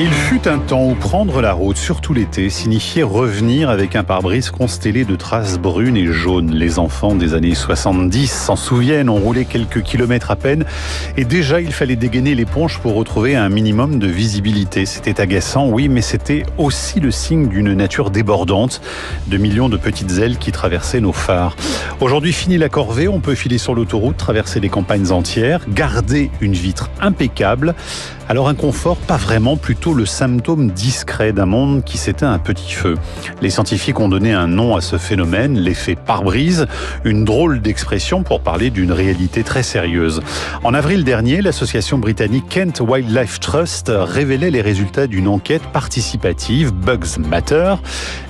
Il fut un temps où prendre la route, surtout l'été, signifiait revenir avec un pare-brise constellé de traces brunes et jaunes. Les enfants des années 70 s'en souviennent, ont roulé quelques kilomètres à peine et déjà il fallait dégainer l'éponge pour retrouver un minimum de visibilité. C'était agaçant, oui, mais c'était aussi le signe d'une nature débordante, de millions de petites ailes qui traversaient nos phares. Aujourd'hui, fini la corvée, on peut filer sur l'autoroute, traverser les campagnes entières, garder une vitre impeccable. Alors un confort, pas vraiment, plutôt le symptôme discret d'un monde qui s'éteint à petit feu. Les scientifiques ont donné un nom à ce phénomène, l'effet pare-brise, une drôle d'expression pour parler d'une réalité très sérieuse. En avril dernier, l'association britannique Kent Wildlife Trust révélait les résultats d'une enquête participative, Bugs Matter.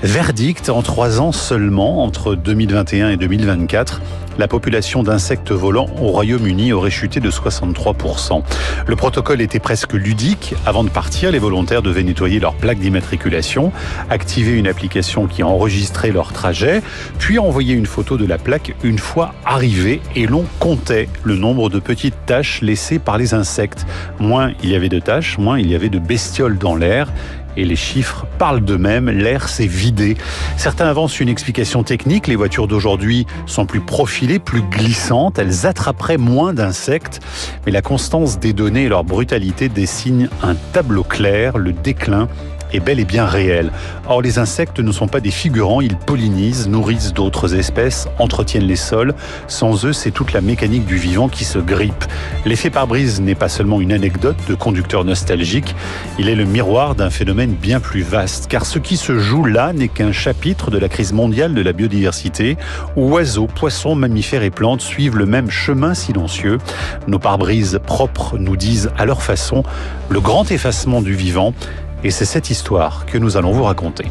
Verdict, en 3 ans seulement, entre 2021 et 2024, la population d'insectes volants au Royaume-Uni aurait chuté de 63%. Le protocole était presque ludique. Avant de partir, les volontaires devaient nettoyer leur plaque d'immatriculation, activer une application qui enregistrait leur trajet, puis envoyer une photo de la plaque une fois arrivés, et l'on comptait le nombre de petites taches laissées par les insectes. Moins il y avait de taches, moins il y avait de bestioles dans l'air. Et les chiffres parlent d'eux-mêmes, l'air s'est vidé. Certains avancent une explication technique, les voitures d'aujourd'hui sont plus profilées, plus glissantes, elles attraperaient moins d'insectes. Mais la constance des données et leur brutalité dessinent un tableau clair, le déclin est bel et bien réel. Or, les insectes ne sont pas des figurants, ils pollinisent, nourrissent d'autres espèces, entretiennent les sols. Sans eux, c'est toute la mécanique du vivant qui se grippe. L'effet pare-brise n'est pas seulement une anecdote de conducteur nostalgique, il est le miroir d'un phénomène bien plus vaste. Car ce qui se joue là n'est qu'un chapitre de la crise mondiale de la biodiversité, où oiseaux, poissons, mammifères et plantes suivent le même chemin silencieux. Nos pare-brises propres nous disent à leur façon le grand effacement du vivant. Et c'est cette histoire que nous allons vous raconter.